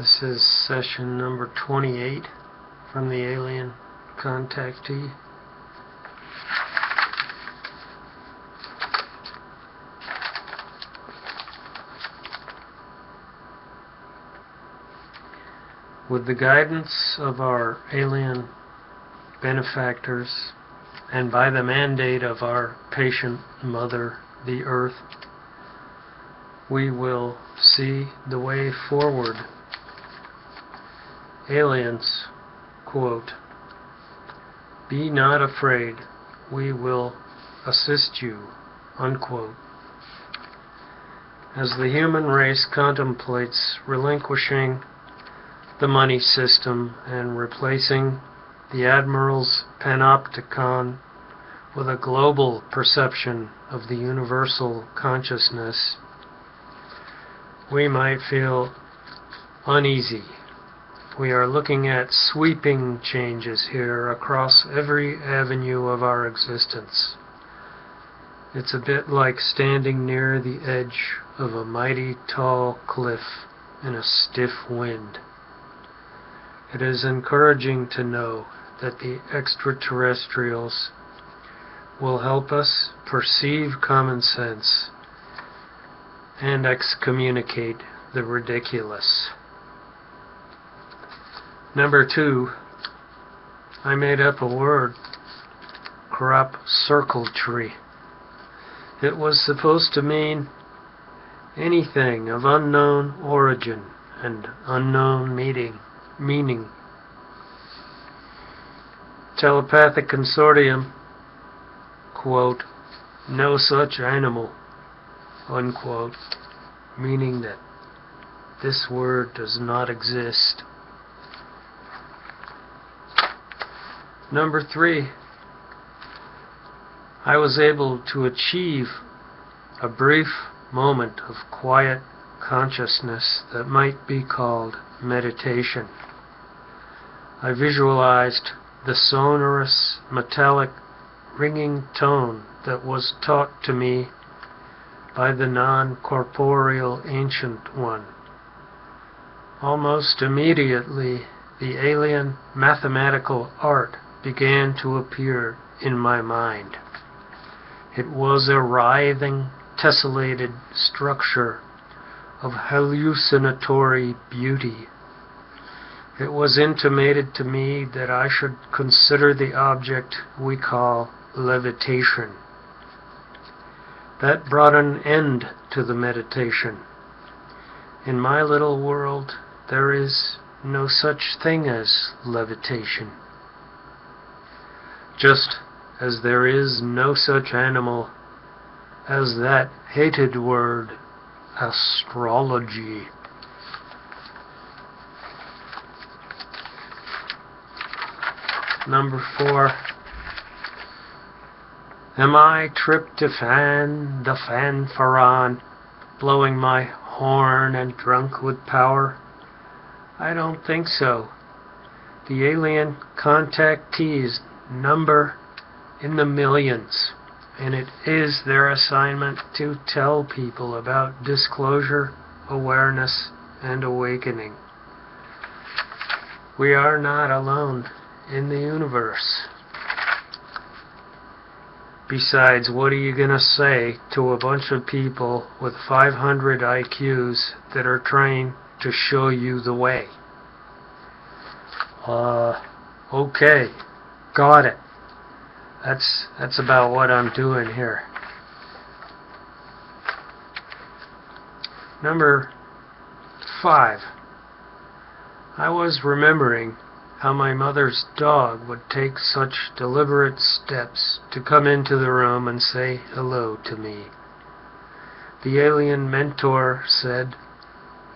This is session number 28 from the alien contactee. With the guidance of our alien benefactors and by the mandate of our patient mother, the Earth, we will see the way forward. Aliens, quote, "Be not afraid, we will assist you," unquote. As the human race contemplates relinquishing the money system and replacing the Admiral's panopticon with a global perception of the universal consciousness, we might feel uneasy. We are looking at sweeping changes here across every avenue of our existence. It's a bit like standing near the edge of a mighty tall cliff in a stiff wind. It is encouraging to know that the extraterrestrials will help us perceive common sense and excommunicate the ridiculous. Number 2, I made up a word, crop circle tree. It was supposed to mean anything of unknown origin and unknown meaning. Telepathic Consortium, quote, "No such animal," unquote, meaning that this word does not exist. Number 3, I was able to achieve a brief moment of quiet consciousness that might be called meditation. I visualized the sonorous, metallic, ringing tone that was taught to me by the non-corporeal Ancient One. Almost immediately, the alien mathematical art began to appear in my mind. It was a writhing, tessellated structure of hallucinatory beauty. It was intimated to me that I should consider the object we call levitation. That brought an end to the meditation. In my little world, there is no such thing as levitation. Just as there is no such animal as that hated word, astrology. Number 4, am I tryptophan, the fanfaron, blowing my horn and drunk with power? I don't think so. The alien contactees number in the millions, and it is their assignment to tell people about disclosure, awareness, and awakening. We are not alone in the universe. Besides, what are you going to say to a bunch of people with 500 IQs that are trained to show you the way? Okay, got it. That's about what I'm doing here. Number 5, I was remembering how my mother's dog would take such deliberate steps to come into the room and say hello to me. The alien mentor said,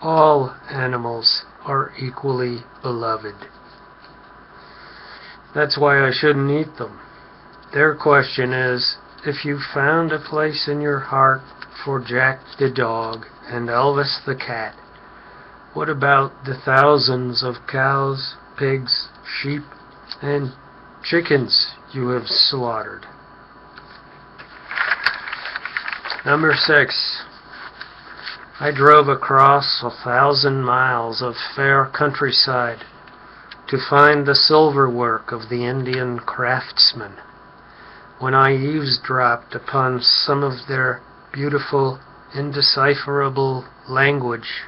"All animals are equally beloved. That's why I shouldn't eat them." Their question is, if you found a place in your heart for Jack the dog and Elvis the cat, what about the thousands of cows, pigs, sheep, and chickens you have slaughtered? Number 6, I drove across 1,000 miles of fair countryside to find the silver work of the Indian craftsmen. When I eavesdropped upon some of their beautiful, indecipherable language,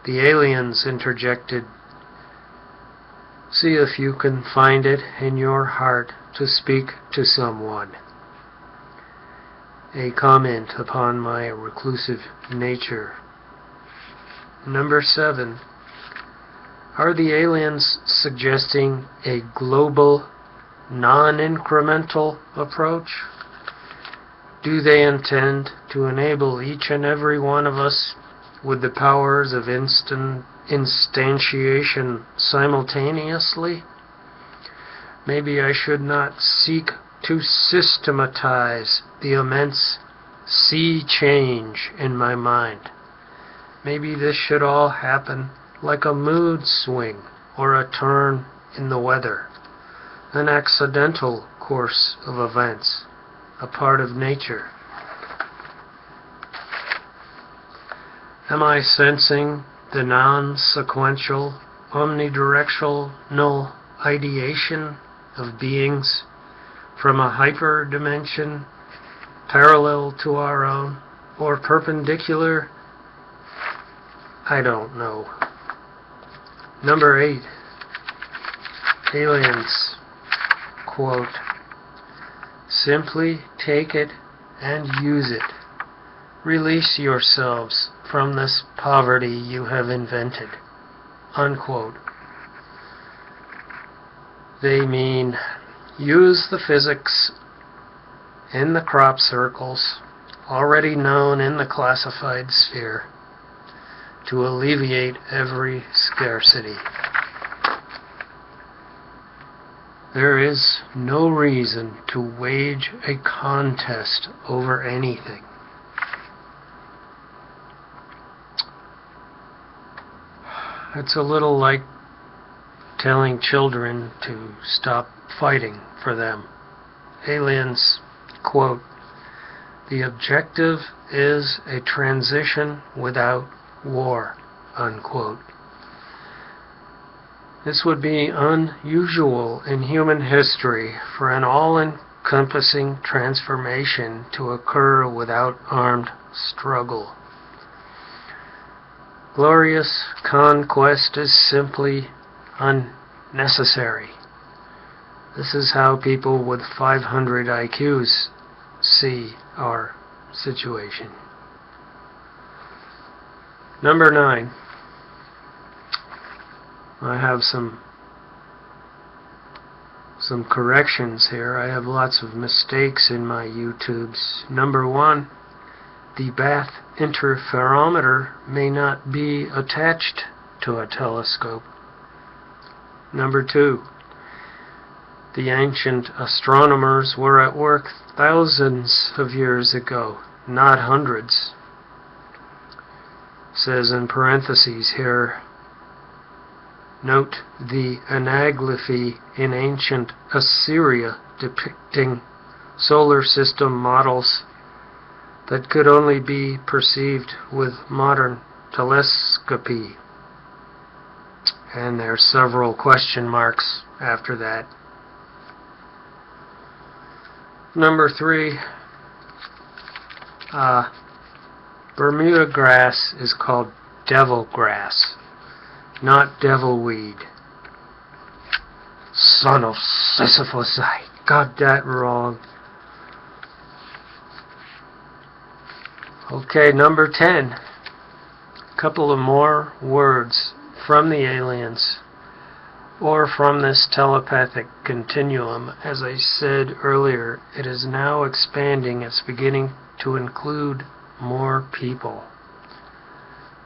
the aliens interjected, "See if you can find it in your heart to speak to someone." A comment upon my reclusive nature. Number 7. Are the aliens suggesting a global, non-incremental approach? Do they intend to enable each and every one of us with the powers of instantiation simultaneously? Maybe I should not seek to systematize the immense sea change in my mind. Maybe this should all happen like a mood swing or a turn in the weather, an accidental course of events, a part of nature. Am I sensing the non-sequential, omnidirectional ideation of beings from a hyperdimension parallel to our own, or perpendicular? I don't know. Number 8. Aliens, quote, "Simply take it and use it. Release yourselves from this poverty you have invented," unquote. They mean use the physics in the crop circles already known in the classified sphere to alleviate every scarcity. There is no reason to wage a contest over anything. It's a little like telling children to stop fighting for them. Aliens, quote, "The objective is a transition without war," unquote. This would be unusual in human history for an all-encompassing transformation to occur without armed struggle. Glorious conquest is simply unnecessary. This is how people with 500 IQs see our situation. Number 9. I have some corrections here. I have lots of mistakes in my YouTubes. Number 1, the bath interferometer may not be attached to a telescope. Number 2, the ancient astronomers were at work thousands of years ago, not hundreds. It says in parentheses here, note the anaglyphy in ancient Assyria depicting solar system models that could only be perceived with modern telescopy. And there's several question marks after that. Number 3, Bermuda grass is called devil grass, not devilweed. Son of Sisyphus, I got that wrong. Okay, number 10. A couple of more words from the aliens or from this telepathic continuum. As I said earlier, it is now expanding. It's beginning to include more people.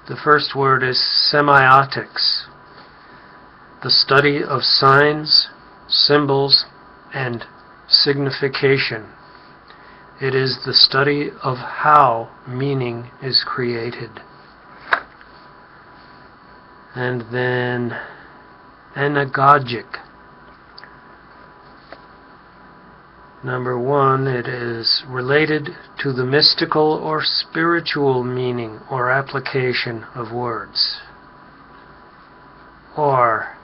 The first word is semiotics, the study of signs, symbols, and signification. It is the study of how meaning is created. And then Anagogic. Number 1, it is related to the mystical or spiritual meaning or application of words, or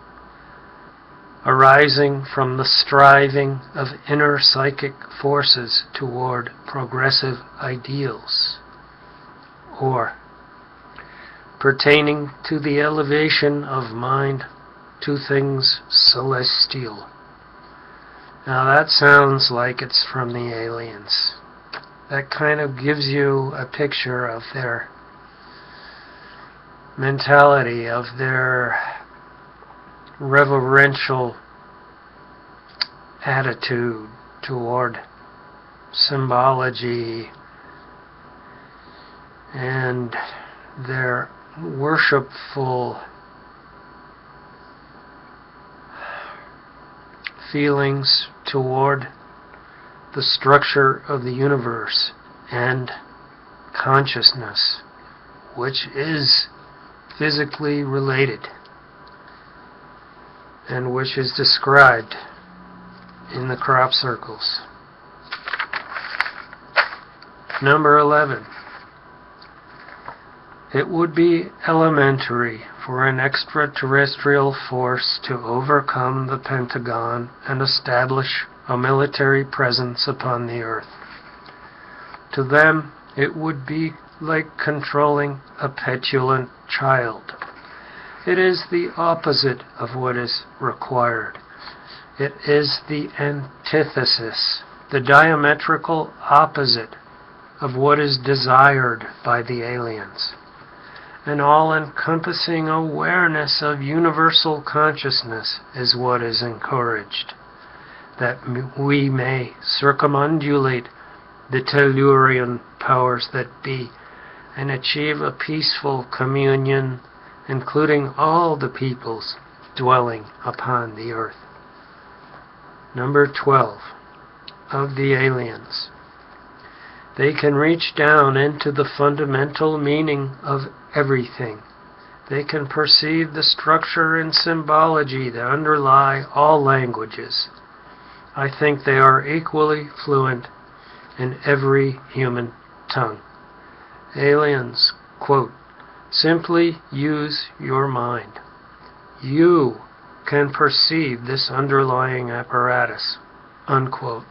arising from the striving of inner psychic forces toward progressive ideals, or pertaining to the elevation of mind to things celestial. Now that sounds like it's from the aliens. That kind of gives you a picture of their mentality, of their reverential attitude toward symbology and their worshipful feelings toward the structure of the universe and consciousness, which is physically related and which is described in the crop circles. Number 11. It would be elementary for an extraterrestrial force to overcome the Pentagon and establish a military presence upon the Earth. To them, it would be like controlling a petulant child. It is the opposite of what is required. It is the antithesis, the diametrical opposite of what is desired by the aliens. An all-encompassing awareness of universal consciousness is what is encouraged, that we may circumambulate the Tellurian powers that be and achieve a peaceful communion, including all the peoples dwelling upon the earth. Number 12. Of the aliens. They can reach down into the fundamental meaning of everything. They can perceive the structure and symbology that underlie all languages. I think they are equally fluent in every human tongue. Aliens, quote, simply use your mind. You can perceive this underlying apparatus, unquote.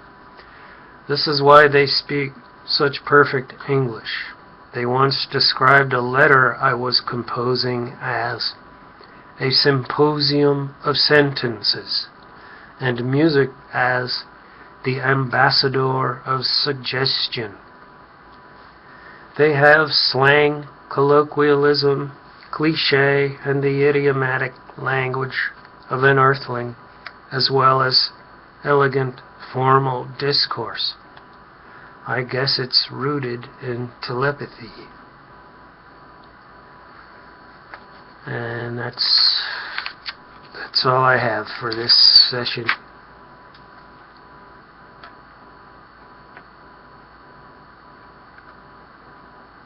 This is why they speak such perfect English. They once described a letter I was composing as a symposium of sentences, and music as the ambassador of suggestion. They have slang, colloquialism, cliché, and the idiomatic language of an earthling, as well as elegant, formal discourse. I guess it's rooted in telepathy. And that's all I have for this session.